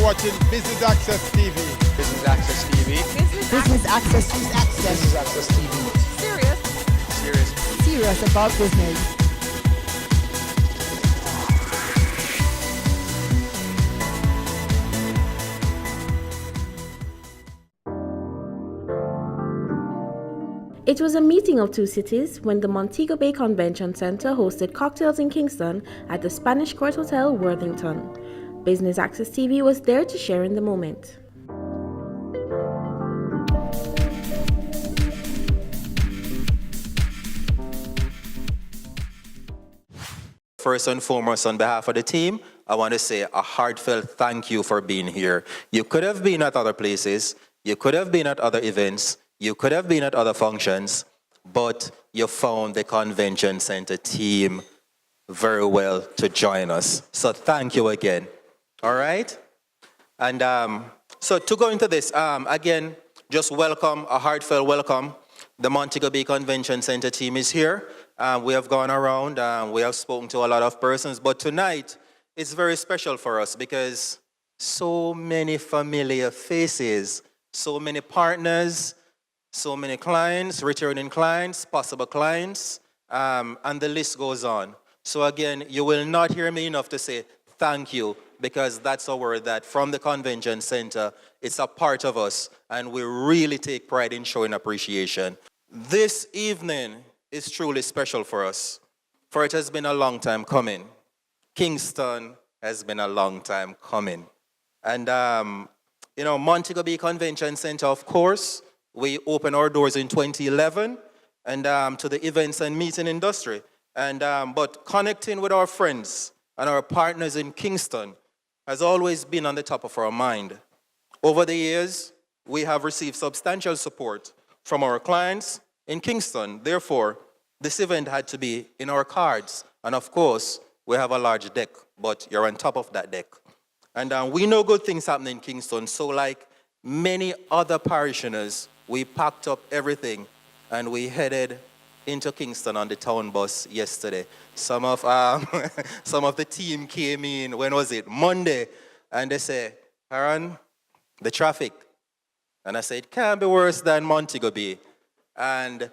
watching Business Access TV. Business Access TV. Business Access. Business Access TV. Serious. Serious about business. It was a meeting of two cities when the Montego Bay Convention Center hosted cocktails in Kingston at the Spanish Court Hotel, Worthington. Business Access TV was there to share in the moment. First and foremost, on behalf of the team, I want to say a heartfelt thank you for being here. You could have been at other places, you could have been at other events, you could have been at other functions, but you found the convention center team very well to join us. So thank you again. All right? And so to go into this, again, just welcome, a heartfelt welcome. The Montego Bay Convention Center team is here. We have gone around, we have spoken to a lot of persons, but tonight it's very special for us because so many familiar faces, so many partners, so many clients, returning clients, possible clients, and the list goes on. So again, you will not hear me enough to say thank you, because that's a word that from the convention center, it's a part of us, and we really take pride in showing appreciation. This evening is truly special for us, for it has been a long time coming. Kingston has been a long time coming. And, Montego Bay Convention Center, of course, we opened our doors in 2011 and to the events and meeting industry. And, but connecting with our friends and our partners in Kingston has always been on the top of our mind. Over the years, we have received substantial support from our clients in Kingston. Therefore, this event had to be in our cards. And of course, we have a large deck, but you're on top of that deck. And we know good things happen in Kingston. So like many other parishioners, we packed up everything and we headed into Kingston on the town bus yesterday. Some of the team came in, when was it? Monday. And they say, Aaron, the traffic. And I said, it can't be worse than Montego Bay. And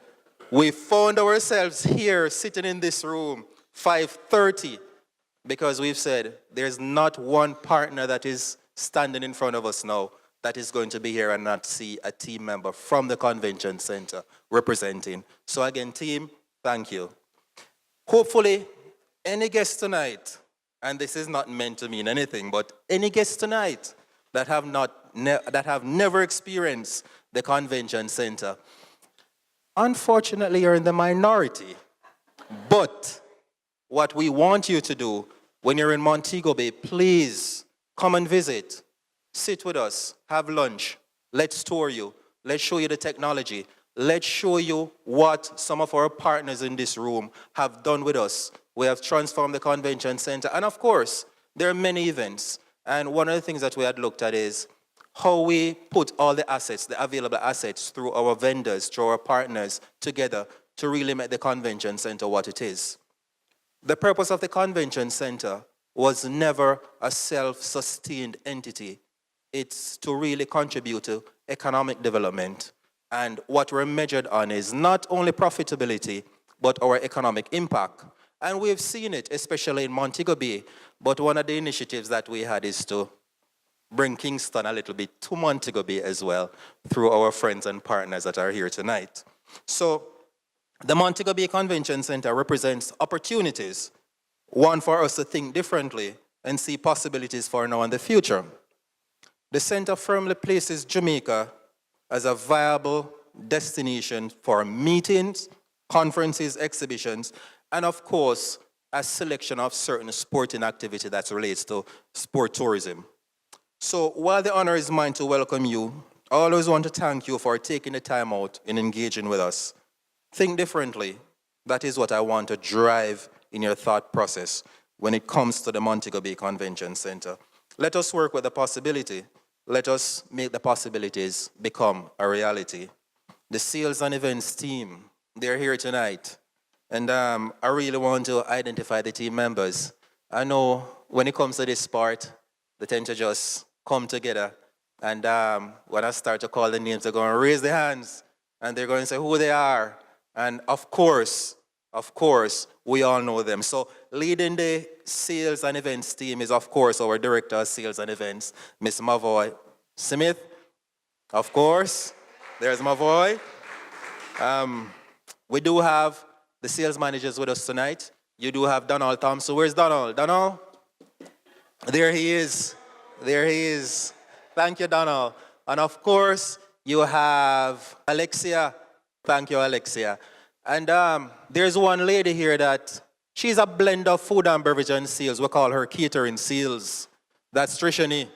we found ourselves here sitting in this room 5:30 because we've said there's not one partner that is standing in front of us now that is going to be here and not see a team member from the convention center representing. So again, team, thank you. Hopefully, any guest tonight, and this is not meant to mean anything, but any guest tonight that have never experienced the convention center, unfortunately, you're in the minority. But what we want you to do when you're in Montego Bay, please come and visit. Sit with us, have lunch. Let's tour you. Let's show you the technology. Let's show you what some of our partners in this room have done with us. We have transformed the convention center. And of course, there are many events. And one of the things that we had looked at is how we put all the assets, the available assets, through our vendors, through our partners, together to really make the convention center what it is. The purpose of the convention center was never a self-sustained entity. It's to really contribute to economic development. And what we're measured on is not only profitability, but our economic impact. And we've seen it, especially in Montego Bay. But one of the initiatives that we had is to bring Kingston a little bit to Montego Bay as well through our friends and partners that are here tonight. So the Montego Bay Convention Center represents opportunities, one for us to think differently and see possibilities for now and the future. The center firmly places Jamaica as a viable destination for meetings, conferences, exhibitions, and of course, a selection of certain sporting activity that relates to sport tourism. So while the honor is mine to welcome you, I always want to thank you for taking the time out in engaging with us. Think differently. That is what I want to drive in your thought process when it comes to the Montego Bay Convention Center. Let us work with the possibility. Let us make the possibilities become a reality. The sales and events team, they're here tonight. And I really want to identify the team members. I know when it comes to this part, they tend to just come together. And when I start to call the names, they're going to raise their hands and they're going to say who they are. And of course, we all know them. So leading the sales and events team is, of course, our director of sales and events, Miss Mavoy Smith. Of course, there's Mavoy. We do have the sales managers with us tonight. You do have Donald Thompson. Where's Donald? Donald? There he is. There he is. Thank you, Donald. And of course, you have Alexia. Thank you, Alexia. And there's one lady here that she's a blend of food and beverage and sales. We call her catering sales. That's Trishani.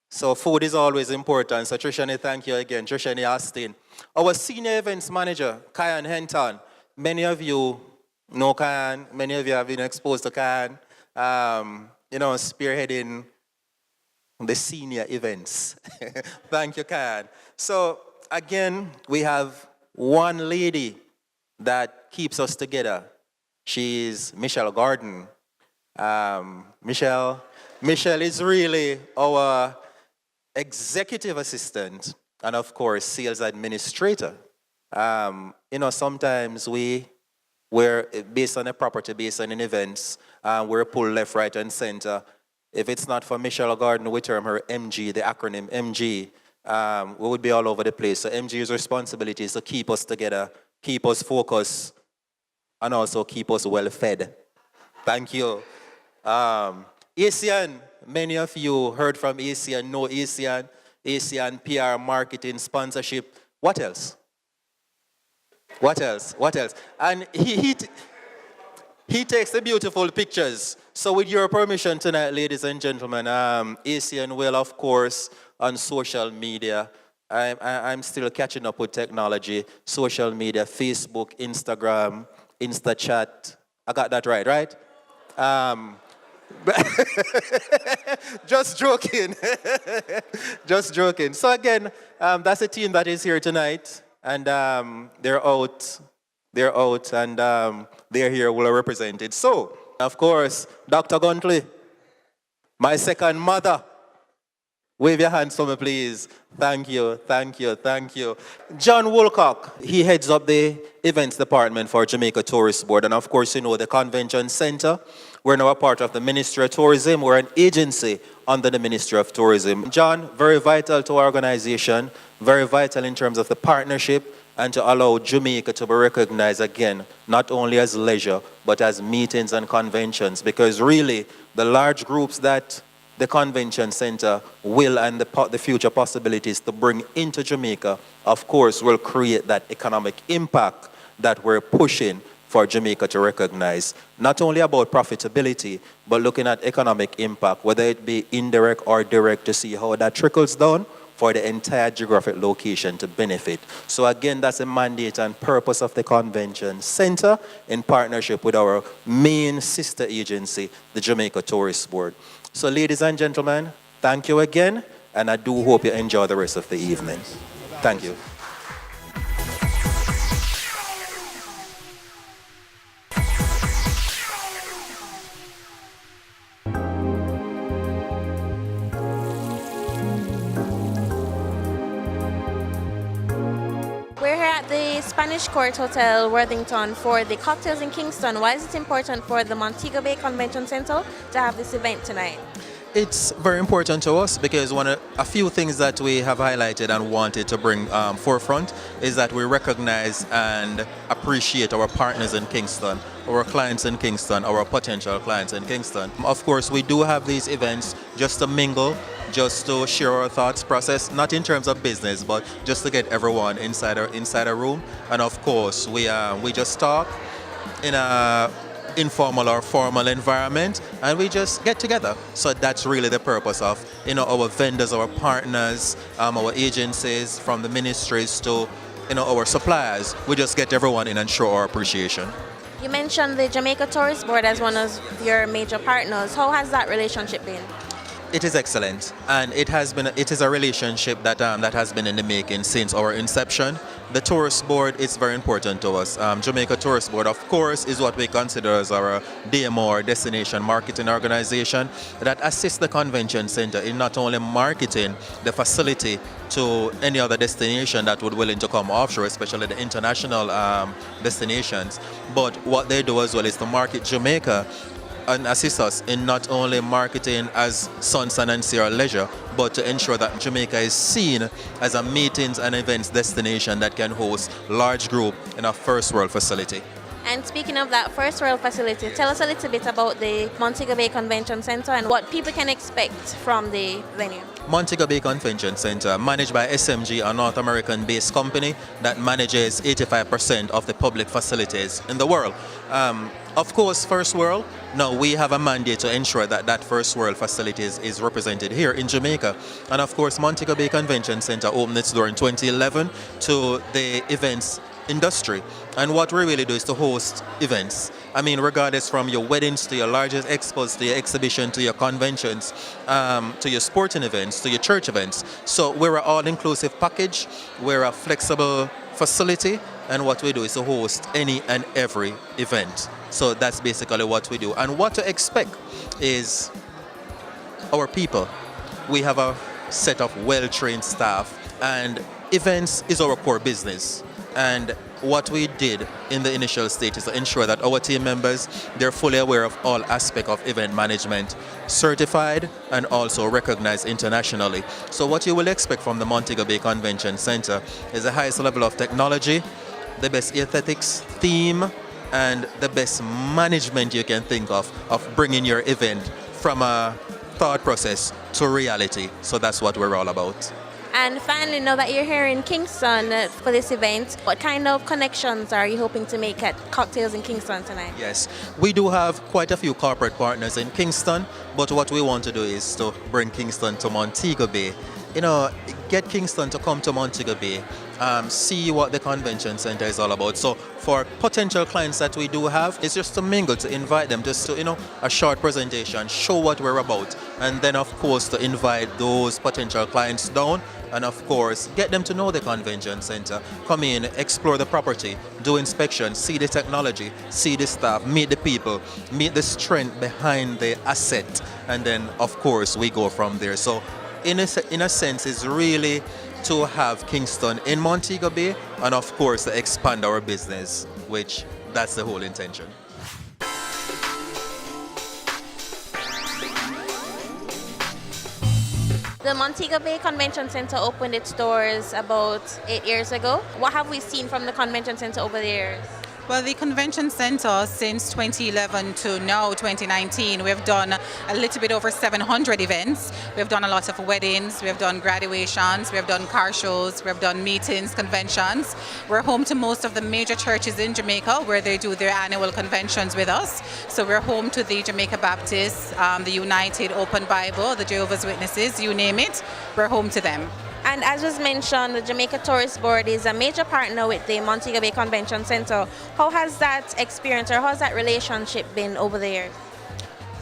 So food is always important. So Trishani, thank you again. Trishani Austin. Our senior events manager, Kyan Henton. Many of you know Kyan. Many of you have been exposed to Kyan. Spearheading the senior events. Thank you, Kyan. So again, we have one lady that keeps us together. She's Michelle Gordon. Michelle is really our executive assistant and of course sales administrator. Sometimes we're based on a property, based on an events, we're pulled left, right, and center. If it's not for Michelle Gordon, we term her MG, the acronym MG, we would be all over the place. So MG's responsibility is to keep us together, keep us focused, and also keep us well fed. Thank you. ASEAN, many of you heard from ASEAN, know ASEAN PR, marketing, sponsorship. What else? And he takes the beautiful pictures. So with your permission tonight, ladies and gentlemen, ASEAN will, of course, on social media. I'm still catching up with technology. Social media, Facebook, Instagram, InstaChat. I got that right? Just joking. Just joking. So again, that's a team that is here tonight. And they're out, and they're here, well represented. So, of course, Dr. Guntley, my second mother. Wave your hands for me, please. Thank you. John Woolcock, he heads up the events department for Jamaica Tourist Board. And of course, the Convention Center. We're now a part of the Ministry of Tourism. We're an agency under the Ministry of Tourism. John, very vital to our organization, very vital in terms of the partnership and to allow Jamaica to be recognized again, not only as leisure, but as meetings and conventions. Because really, the large groups that the Convention Center will and the future possibilities to bring into Jamaica, of course, will create that economic impact that we're pushing for Jamaica to recognize. Not only about profitability, but looking at economic impact, whether it be indirect or direct, to see how that trickles down for the entire geographic location to benefit. So again, that's the mandate and purpose of the Convention Center in partnership with our main sister agency, the Jamaica Tourist Board. So ladies and gentlemen, thank you again, and I do hope you enjoy the rest of the evening. Thank you. We're here at the Spanish Court Hotel, Worthington, for the Cocktails in Kingston. Why is it important for the Montego Bay Convention Center to have this event tonight? It's very important to us because a few things that we have highlighted and wanted to bring forefront is that we recognize and appreciate our partners in Kingston, our clients in Kingston, our potential clients in Kingston. Of course, we do have these events just to mingle, just to share our thoughts process, not in terms of business, but just to get everyone inside a room. And of course, we just talk in a informal or formal environment, and we just get together. So that's really the purpose of our vendors, our partners, our agencies, from the ministries to our suppliers. We just get everyone in and show our appreciation. You mentioned the Jamaica Tourist Board as one of your major partners. How has that relationship been? It is excellent, and it is a relationship that has been in the making since our inception. The tourist board is very important to us. Jamaica Tourist Board, of course, is what we consider as our DMO, or destination marketing organization, that assists the convention center in not only marketing the facility to any other destination that would willing to come offshore, especially the international destinations, but what they do as well is to market Jamaica and assist us in not only marketing as Sunsan and Sierra Leisure, but to ensure that Jamaica is seen as a meetings and events destination that can host large group in a first world facility. And speaking of that first world facility, tell us a little bit about the Montego Bay Convention Center and what people can expect from the venue. Montego Bay Convention Center, managed by SMG, a North American-based company that manages 85% of the public facilities in the world. Of course, First World, now we have a mandate to ensure that that First World facilities is represented here in Jamaica. And of course, Montego Bay Convention Center opened its door in 2011 to the events industry. And what we really do is to host events. I mean, regardless from your weddings to your largest expos, to your exhibition, to your conventions, to your sporting events, to your church events. So we're an all-inclusive package. We're a flexible facility. And what we do is to host any and every event. So that's basically what we do. And what to expect is our people. We have a set of well-trained staff, and events is our core business. And what we did in the initial stage is to ensure that our team members, they're fully aware of all aspects of event management, certified and also recognized internationally. So what you will expect from the Montego Bay Convention Center is the highest level of technology, the best aesthetics, theme, and the best management you can think of bringing your event from a thought process to reality. So that's what we're all about. And finally, now that you're here in Kingston for this event, what kind of connections are you hoping to make at Cocktails in Kingston tonight? Yes, we do have quite a few corporate partners in Kingston, but what we want to do is to bring Kingston to Montego Bay. You know, get Kingston to come to Montego Bay, see what the convention center is all about. So for potential clients that we do have, it's just to mingle, to invite them, just to, a short presentation, show what we're about, and then of course to invite those potential clients down, and of course get them to know the convention center, come in, explore the property, do inspection, see the technology, see the staff, meet the people, meet the strength behind the asset, and then of course we go from there. So in a sense, it's really to have Kingston in Montego Bay, and of course to expand our business, which that's the whole intention. The Montego Bay Convention Center opened its doors about 8 years ago. What have we seen from the convention center over the years? Well, the convention center since 2011 to now 2019, we've done a little bit over 700 events. We've done a lot of weddings, we've done graduations, we've done car shows, we've done meetings, conventions. We're home to most of the major churches in Jamaica where they do their annual conventions with us. So we're home to the Jamaica Baptist, the United Open Bible, the Jehovah's Witnesses, you name it, we're home to them. And as was mentioned, the Jamaica Tourist Board is a major partner with the Montego Bay Convention Center. How has that experience or how has that relationship been over the years?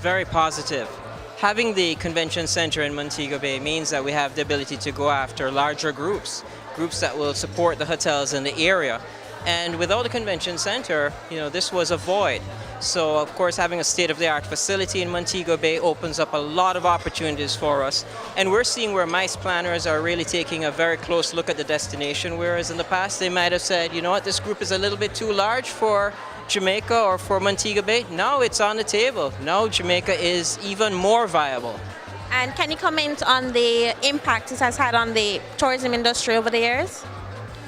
Very positive. Having the convention center in Montego Bay means that we have the ability to go after larger groups that will support the hotels in the area. And without the convention center, this was a void. So of course having a state-of-the-art facility in Montego Bay opens up a lot of opportunities for us. And we're seeing where MICE planners are really taking a very close look at the destination, whereas in the past they might have said, you know what, this group is a little bit too large for Jamaica or for Montego Bay. Now it's on the table. Now Jamaica is even more viable. And can you comment on the impact this has had on the tourism industry over the years?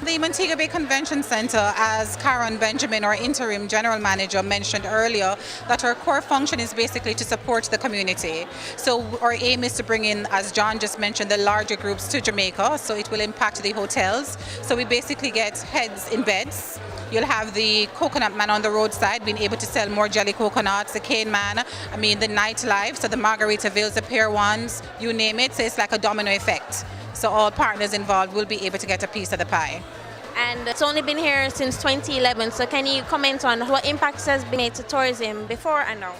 The Montego Bay Convention Center, as Karen Benjamin, our interim general manager, mentioned earlier, that our core function is basically to support the community. So our aim is to bring in, as John just mentioned, the larger groups to Jamaica, so it will impact the hotels. So we basically get heads in beds. You'll have the coconut man on the roadside being able to sell more jelly coconuts, the cane man, the nightlife, so the Margaritaville's, the Pier 1s, you name it, so it's like a domino effect. So all partners involved will be able to get a piece of the pie. And it's only been here since 2011, so can you comment on what impacts has been made to tourism before and now?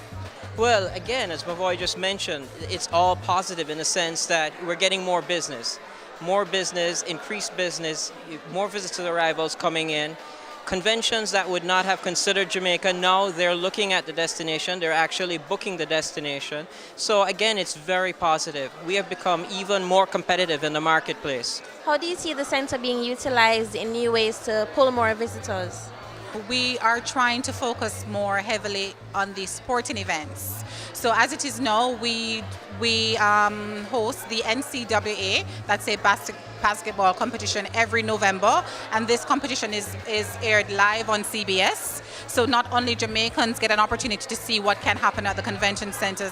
Well, again, as Mavoy just mentioned, it's all positive in the sense that we're getting more business, increased business, more visitor arrivals coming in. Conventions that would not have considered Jamaica, now they're looking at the destination, they're actually booking the destination. So again, it's very positive. We have become even more competitive in the marketplace. How do you see the center being utilized in new ways to pull more visitors? We are trying to focus more heavily on the sporting events. So as it is now, we host the NCAA, that's a basketball competition every November, and this competition is aired live on CBS. So not only Jamaicans get an opportunity to see what can happen at the convention center,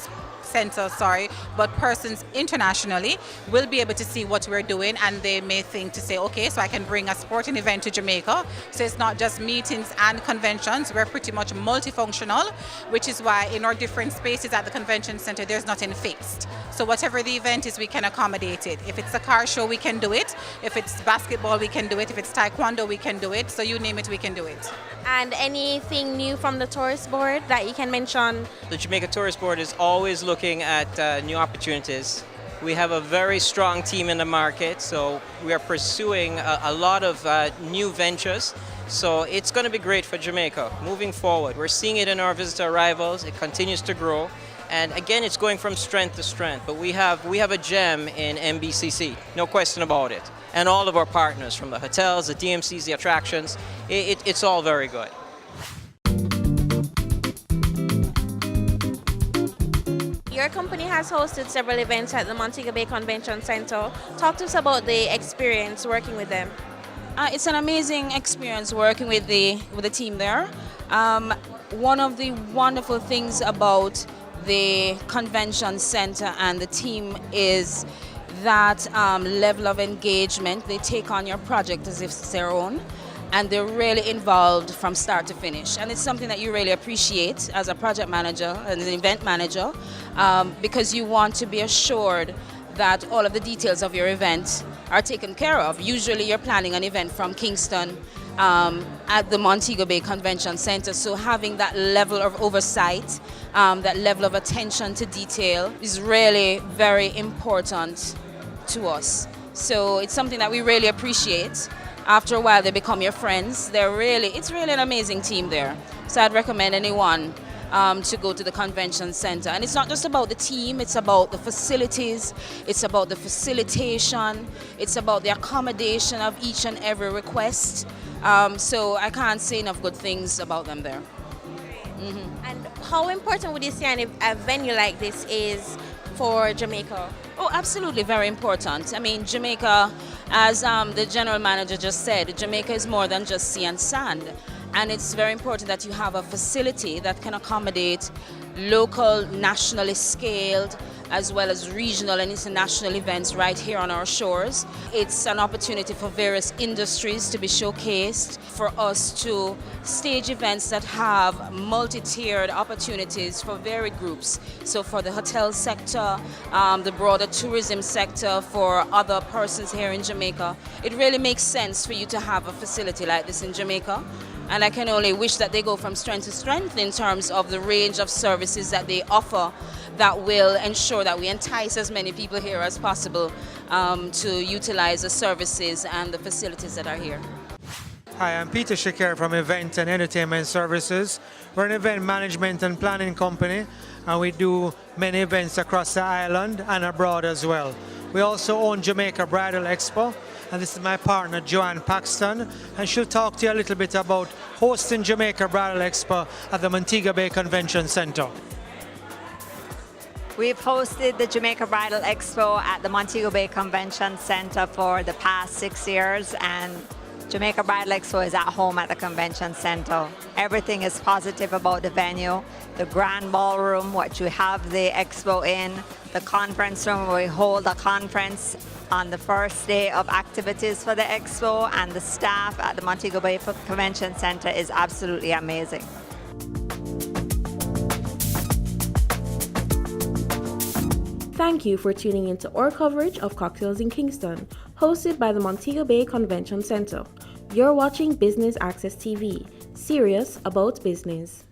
but persons internationally will be able to see what we're doing, and they may think to say, okay, so I can bring a sporting event to Jamaica. So it's not just meetings and conventions, we're pretty much multifunctional, which is why in our different spaces at the convention center, there's nothing fixed. So whatever the event is, we can accommodate it. If it's a car show, we can do it. If it's basketball, we can do it. If it's taekwondo, we can do it. So you name it, we can do it. And anything new from the tourist board that you can mention? The Jamaica Tourist Board is always looking at new opportunities. We have a very strong team in the market, so we are pursuing a lot of new ventures. So it's going to be great for Jamaica moving forward. We're seeing it in our visitor arrivals. It continues to grow. And again, it's going from strength to strength. But we have a gem in MBCC, no question about it. And all of our partners, from the hotels, the DMCs, the attractions, it's all very good. Your company has hosted several events at the Montego Bay Convention Center. Talk to us about the experience working with them. It's an amazing experience working with the team there. One of the wonderful things about the convention center and the team is that level of engagement. They take on your project as if it's their own, and they're really involved from start to finish. And it's something that you really appreciate as a project manager and an event manager, because you want to be assured that all of the details of your event are taken care of. Usually you're planning an event from Kingston at the Montego Bay Convention Center, so having that level of oversight, that level of attention to detail is really very important to us. So it's something that we really appreciate. After a while they become your friends. It's really an amazing team there. So I'd recommend anyone to go to the convention center. And it's not just about the team, it's about the facilities, it's about the facilitation, it's about the accommodation of each and every request. So I can't say enough good things about them there. Mm-hmm. And how important would you say a venue like this is for Jamaica? Oh, absolutely, very important. I mean, Jamaica, as the general manager just said, Jamaica is more than just sea and sand. And it's very important that you have a facility that can accommodate local, nationally scaled, as well as regional and international events right here on our shores. It's an opportunity for various industries to be showcased, for us to stage events that have multi-tiered opportunities for varied groups. So for the hotel sector, the broader tourism sector, for other persons here in Jamaica, it really makes sense for you to have a facility like this in Jamaica. And I can only wish that they go from strength to strength in terms of the range of services that they offer that will ensure that we entice as many people here as possible to utilize the services and the facilities that are here. Hi, I'm Peter Shakir from Event and Entertainment Services. We're an event management and planning company, and we do many events across the island and abroad as well. We also own Jamaica Bridal Expo, and this is my partner Joanne Paxton, and she'll talk to you a little bit about hosting Jamaica Bridal Expo at the Montego Bay Convention Center. We've hosted the Jamaica Bridal Expo at the Montego Bay Convention Center for the past 6 years, and Jamaica Bridal Expo is at home at the Convention Center. Everything is positive about the venue, the grand ballroom, what you have the expo in, the conference room where we hold a conference on the first day of activities for the expo, and the staff at the Montego Bay Convention Center is absolutely amazing. Thank you for tuning into our coverage of Cocktails in Kingston, hosted by the Montego Bay Convention Center. You're watching Business Access TV, serious about business.